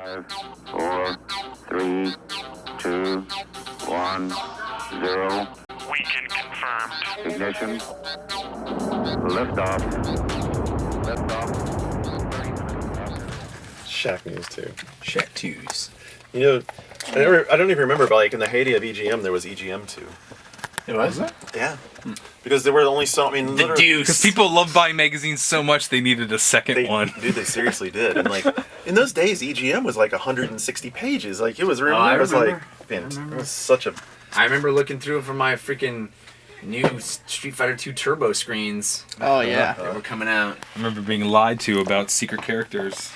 5, 4, 3, 2, 1, 0. Weekend confirmed. Ignition. Liftoff. Liftoff. Shack News too. Shack Twos. You know, I don't even remember, but like in the heyday of EGM, there was EGM too. It was? Yeah. Because there were only so. I mean, The Deuce. Because people love buying magazines so much, they needed a second one. Dude, they seriously did. And like in those days, EGM was like 160 pages. Like it was really. I it was remember. like, man, it was such a. I remember looking through it for my freaking new Street Fighter 2 Turbo screens. Oh yeah. They were coming out. I remember being lied to about secret characters.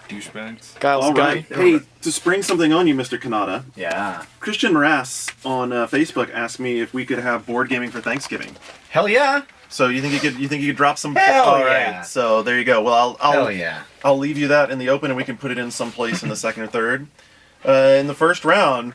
Douchebags. Kyle's All right. gun. Hey, to spring something on you, Mr. Cannata, Yeah. Christian Morass on Facebook asked me if we could have board gaming for Thanksgiving. Hell yeah. So you think you could drop some? Hell All yeah. right. So there you go. Well, Hell yeah. I'll leave you that in the open, and we can put it in someplace in the second or third. In the first round,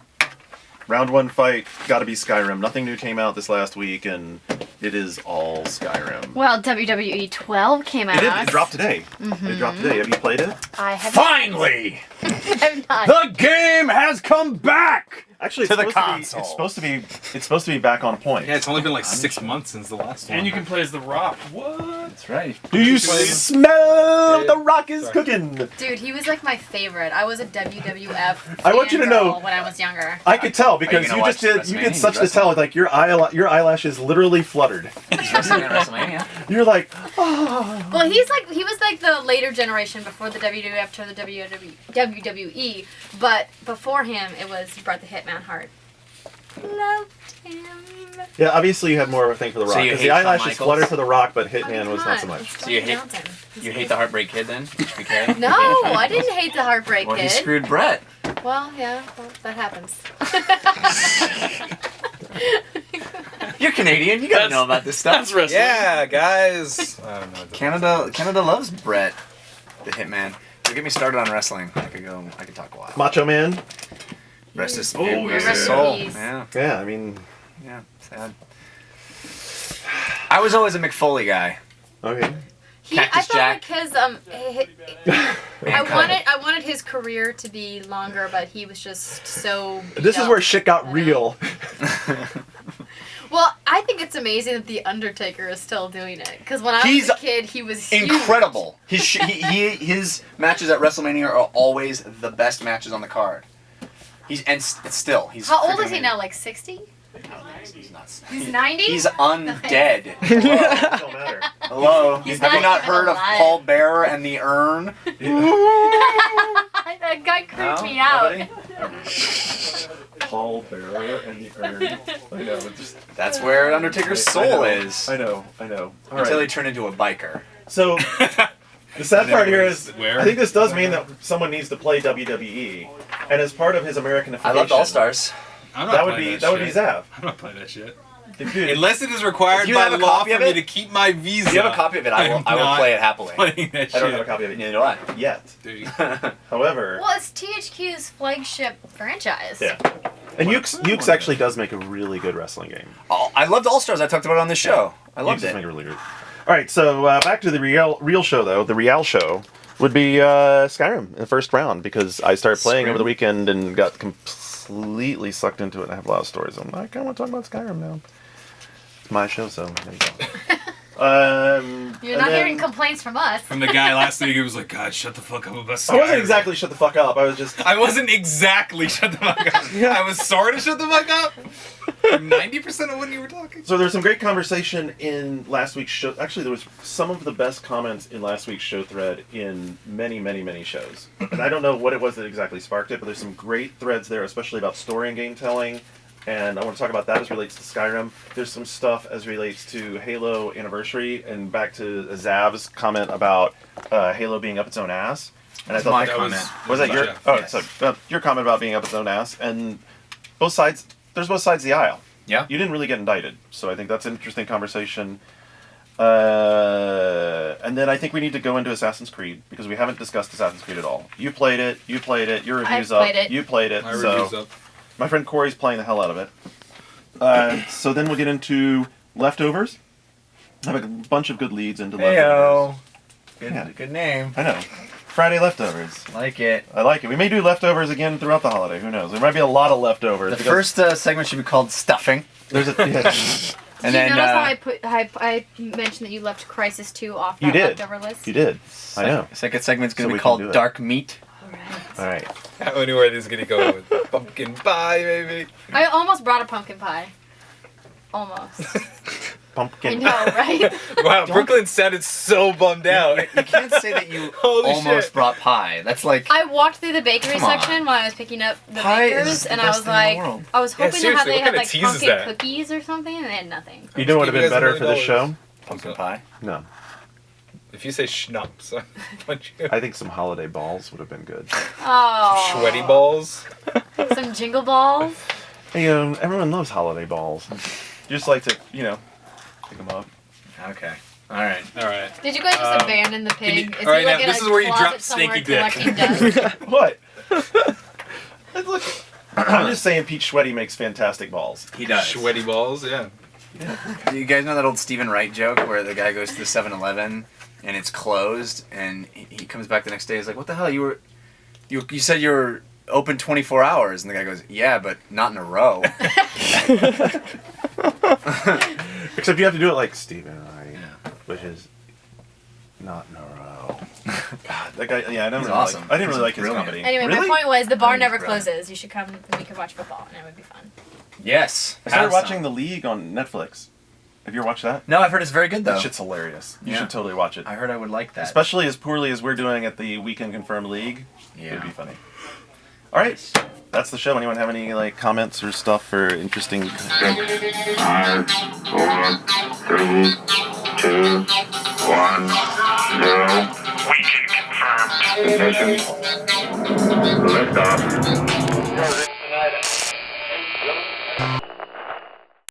round one fight, got to be Skyrim. Nothing new came out this last week, and it is all Skyrim. Well, WWE 12 came out. It dropped today. It dropped today. Have you played it? I have Finally! I'm not. The game has come back! Actually, it's To the supposed to be. console. It's supposed to be back on point. Yeah, it's only been like 6 months since the last one. And you can play as The Rock. What? That's right. Do you smell the rock is Sorry. cooking? Dude, he was like my favorite. I was a WWF I want you to know- fangirl when I was younger. I could tell because gonna you just watch did. You did WrestleMania? such the tell. Like your eyelashes literally fluttered. He's wrestling at WrestleMania. You're like, Well, he was like the later generation before the WWF to the WWE, but before him it was Bret the Hitman Hart. Loved him. yeah. Obviously, you had more of a thing for the So rock you because hate the Shawn eyelashes Michaels? fluttered for the rock, but I mean, Hitman was come not so on, much. it's So you Dwayne hate- Johnson. You hate the Heartbreak Kid then? HBK? No, I didn't hate the Heartbreak Well, he Kid. screwed Brett. Well, yeah, well, that happens. You're Canadian. You gotta know about this stuff. That's wrestling. Yeah, guys. I don't know. Canada loves Brett, the Hitman. Don't get me started on wrestling. I could talk a while. Macho Man. Rest his Oh, yeah. rest his Rest in soul. peace. Yeah, Yeah, I mean, yeah. Sad. I was always a McFoley guy. okay. I Cactus thought Jack. like his I wanted his career to be longer, but he was just so. beat This is up. where shit got real. Well, I think it's amazing that the Undertaker is still doing it. Because when I He's was a kid, he was huge. Incredible. His matches at WrestleMania are always the best matches on the card. He's still he's. How old freaking is he now? Like 60? He's nuts. He's 90. He's undead. It don't matter. Hello. He's Have you not not even heard of alive. Paul Bearer and the Urn? That guy creeped No? me out. Nobody? Paul Bearer and the Urn. I know, but just That's where Undertaker's soul is. I know. All Until he right. turned into a biker. So the sad part here is, Where? I think this does mean that someone needs to play WWE, and as part of his Americanification, I loved All Stars. I'm not That would playing be that would be shit. Zav. I'm not playing that shit. Dude, Unless it is required If you by have a law copy for of me it- to keep my visa. If you have a copy of it, I will not play it happily. Playing that shit. I don't have a copy of it Neither do I. yet. Dude. However, Well, it's THQ's flagship franchise. yeah. And Ukes actually does make a really good wrestling game. I loved All Stars. I talked about it on this show. I loved Ukes does it. make a really good. All right, so back to the real show though. The real show would be Skyrim in the first round because I started playing over the weekend and got completely sucked into it. And I have a lot of stories. I'm like, I want to talk about Skyrim now. It's my show, so there you go. You're not hearing complaints from us. From the guy last week who was like, God, shut the fuck up about Skyrim. I wasn't exactly shut the fuck up. I was just. I wasn't exactly shut the fuck up. I was sort of shut the fuck up. 90% of when you were talking. So there was some great conversation in last week's show. Actually, there was some of the best comments in last week's show thread in many, many, many shows. And I don't know what it was that exactly sparked it, but there's some great threads there, especially about story and game telling. And I want to talk about that as relates to Skyrim. There's some stuff as relates to Halo Anniversary, and back to Zav's comment about Halo being up its own ass. And I thought my that comment. was that your Jeff. yes. Your comment about being up its own ass, and both sides. There's both sides of the aisle. Yeah. You didn't really get indicted, so I think that's an interesting conversation. And then I think we need to go into Assassin's Creed because we haven't discussed Assassin's Creed at all. You played it. Your review's played up. it. You played it. My so review's up. my friend Corey's playing the hell out of it. So then we'll get into Leftovers. I have a bunch of good leads into Leftovers. Heyo. Yeah. Good name. I know. Friday leftovers. Like it. I like it. We may do leftovers again throughout the holiday. Who knows? There might be a lot of leftovers. The because first segment should be called Stuffing. there's a And Did you then notice how I mentioned that you left Crisis 2 off that You did. leftover list? You did. I know. second segment's going So to we be can do called it. Dark Meat. All right. I wonder where this is gonna go with pumpkin pie, maybe. I almost brought a pumpkin pie. Almost. I Pumpkin. know, right? Wow, Brooklyn sounded so bummed out. You can't say that you Holy almost shit. brought pie. That's like... I walked through the bakery Come on. section while I was picking up the Pie is bakers, the and I best was thing in like, the world. I was Yeah, hoping to seriously, have they what had kind of like tease is pumpkin that? cookies or something, and they had nothing. You know what would have Give been you guys better for this $1 million. show? Pumpkin pie. No. If you say schnapps, I punch you. I think some holiday balls would have been good. Oh. Sweaty balls. Some jingle balls. Hey, everyone loves holiday balls. You just like to, pick them up. Okay. All right. All right. Did you guys just abandon the can you- pig? Is all right, he like now, in this a is where you closet drop somewhere stinky dick. collecting dust? What? Look, I'm just saying Peach Sweaty makes fantastic balls. He does. Sweaty balls, yeah. You guys know that old Stephen Wright joke where the guy goes to the 7-Eleven and it's closed and he comes back the next day. He's like, "What the hell? You said you were open 24 hours." And the guy goes, "Yeah, but not in a row." Except you have to do it like Stephen Wright, which is not in a row. God, that guy. Yeah, I didn't He's really awesome. like. I didn't really He's like his brilliant. comedy. Anyway, Really? my point was the bar think never it's brilliant. closes. You should come and we could watch football, and it would be fun. Yes. I started have watching some. The League on Netflix. Have you ever watched that? No, I've heard it's very good though. That shit's hilarious. You Yeah. should totally watch it. I heard I would like that. Especially as poorly as we're doing at the Weekend Confirmed League. It Yeah. would be funny. All right. That's the show. Anyone have any comments or stuff or interesting? 6, 5, 4, 3, 2, 1, 0. Weekend confirmed. Ignition. Liftoff.